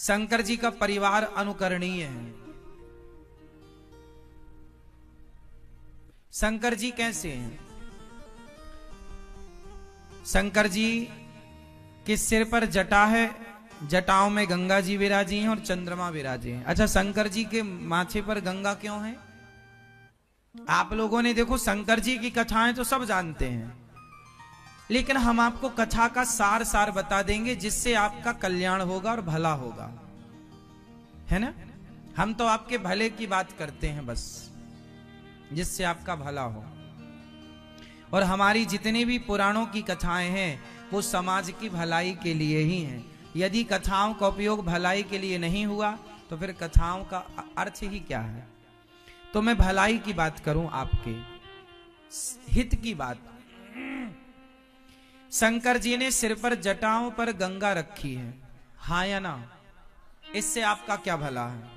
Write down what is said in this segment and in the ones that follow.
शंकर जी का परिवार अनुकरणीय है। शंकर जी कैसे हैं? शंकर जी के सिर पर जटा है, जटाओं में गंगा जी विराजी हैं और चंद्रमा विराजे हैं। अच्छा, शंकर जी के माथे पर गंगा क्यों है? आप लोगों ने देखो, शंकर जी की कथाएं तो सब जानते हैं, लेकिन हम आपको कथा का सार सार बता देंगे जिससे आपका कल्याण होगा और भला होगा, है ना। हम तो आपके भले की बात करते हैं बस, जिससे आपका भला हो। और हमारी जितनी भी पुराणों की कथाएं हैं वो समाज की भलाई के लिए ही हैं। यदि कथाओं का उपयोग भलाई के लिए नहीं हुआ तो फिर कथाओं का अर्थ ही क्या है। तो मैं भलाई की बात करूं, आपके हित की बात। शंकर जी ने सिर पर जटाओं पर गंगा रखी है, हाँ या ना? इससे आपका क्या भला है?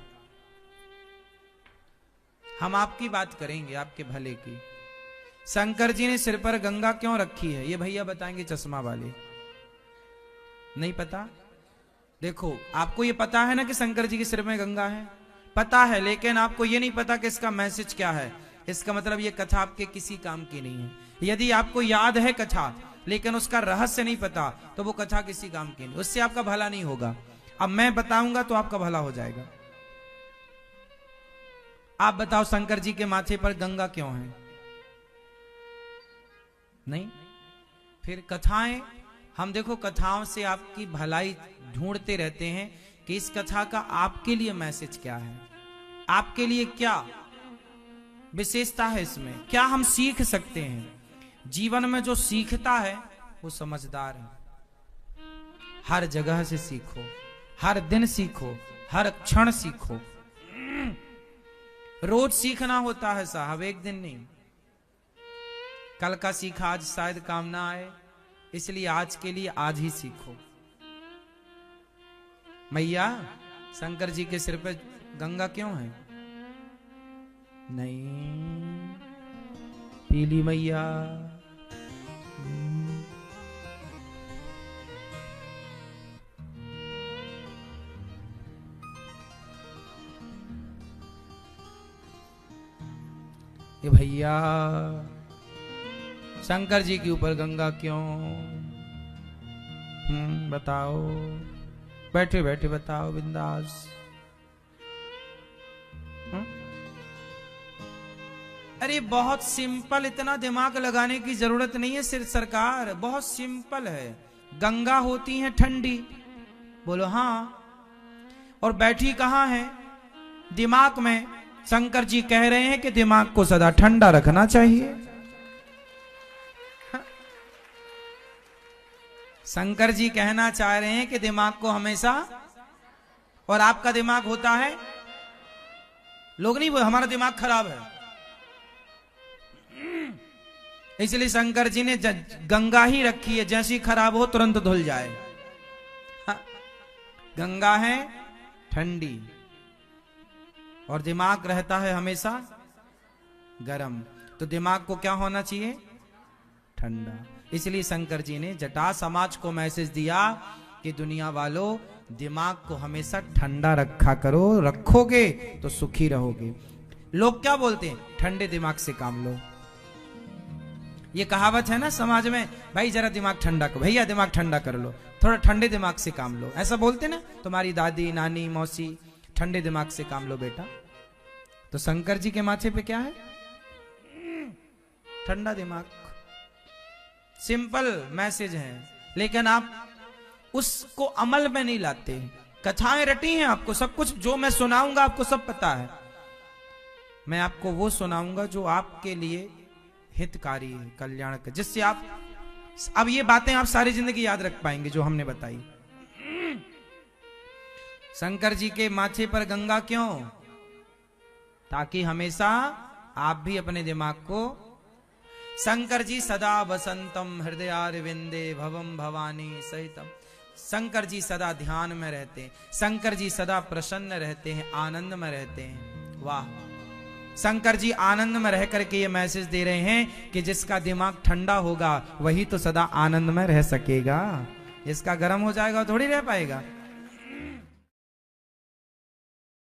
हम आपकी बात करेंगे, आपके भले की। शंकर जी ने सिर पर गंगा क्यों रखी है, ये भैया बताएंगे चश्मा वाले। नहीं पता? देखो, आपको ये पता है ना कि शंकर जी के सिर में गंगा है, पता है, लेकिन आपको ये नहीं पता कि इसका मैसेज क्या है। इसका मतलब ये कथा आपके किसी काम की नहीं है। यदि आपको याद है कथा लेकिन उसका रहस्य नहीं पता तो वो कथा किसी काम की नहीं, उससे आपका भला नहीं होगा। अब मैं बताऊंगा तो आपका भला हो जाएगा। आप बताओ, शंकर जी के माथे पर गंगा क्यों है? नहीं? फिर कथाएं, हम देखो कथाओं से आपकी भलाई ढूंढते रहते हैं कि इस कथा का आपके लिए मैसेज क्या है, आपके लिए क्या विशेषता है, इसमें क्या हम सीख सकते हैं। जीवन में जो सीखता है वो समझदार है। हर जगह से सीखो, हर दिन सीखो, हर क्षण सीखो। रोज सीखना होता है साहब, एक दिन नहीं। कल का सीखा आज शायद काम ना आए, इसलिए आज के लिए आज ही सीखो। मैया, शंकर जी के सिर पे गंगा क्यों है? नहीं, पीली मैया। ये भैया, शंकर जी के ऊपर गंगा क्यों? बताओ, बैठे बैठे बताओ, बिंदास। अरे बहुत सिंपल, इतना दिमाग लगाने की जरूरत नहीं है सिर सरकार, बहुत सिंपल है। गंगा होती है ठंडी, बोलो हाँ, और बैठी कहां है? दिमाग में। शंकर जी कह रहे हैं कि दिमाग को सदा ठंडा रखना चाहिए। शंकर जी कहना चाह रहे हैं कि दिमाग को हमेशा, और आपका दिमाग होता है, लोग नहीं बोले हमारा दिमाग खराब है, इसलिए शंकर जी ने गंगा ही रखी है, जैसी खराब हो तुरंत धुल जाए। गंगा है ठंडी और दिमाग रहता है हमेशा गरम, तो दिमाग को क्या होना चाहिए? ठंडा। इसलिए शंकर जी ने जटा समाज को मैसेज दिया कि दुनिया वालों, दिमाग को हमेशा ठंडा रखा करो, रखोगे तो सुखी रहोगे। लोग क्या बोलते हैं? ठंडे दिमाग से काम लो। ये कहावत है ना समाज में, भाई जरा दिमाग ठंडा करो, भैया दिमाग ठंडा कर लो, थोड़ा ठंडे दिमाग से काम लो, ऐसा बोलते ना तुम्हारी दादी नानी मौसी, ठंडे दिमाग से काम लो बेटा। तो शंकर जी के माथे पे क्या है? ठंडा दिमाग। सिंपल मैसेज है, लेकिन आप उसको अमल में नहीं लाते। कथाएं रटी हैं, आपको सब कुछ जो मैं सुनाऊंगा आपको सब पता है। मैं आपको वो सुनाऊंगा जो आपके लिए हितकारी है, कल्याण का, जिससे आप अब ये बातें आप सारी जिंदगी याद रख पाएंगे जो हमने बताई। शंकर जी के माथे पर गंगा क्यों? ताकि हमेशा आप भी अपने दिमाग को, शंकर जी सदा वसंतम हृदयारविंदे भवम भवानी सहितम। शंकर जी सदा ध्यान में रहते हैं, शंकर जी सदा प्रसन्न रहते हैं, आनंद में रहते हैं। वाह, शंकर जी आनंद में रह करके ये मैसेज दे रहे हैं कि जिसका दिमाग ठंडा होगा वही तो सदा आनंद में रह सकेगा, जिसका गर्म हो जाएगा थोड़ी रह पाएगा।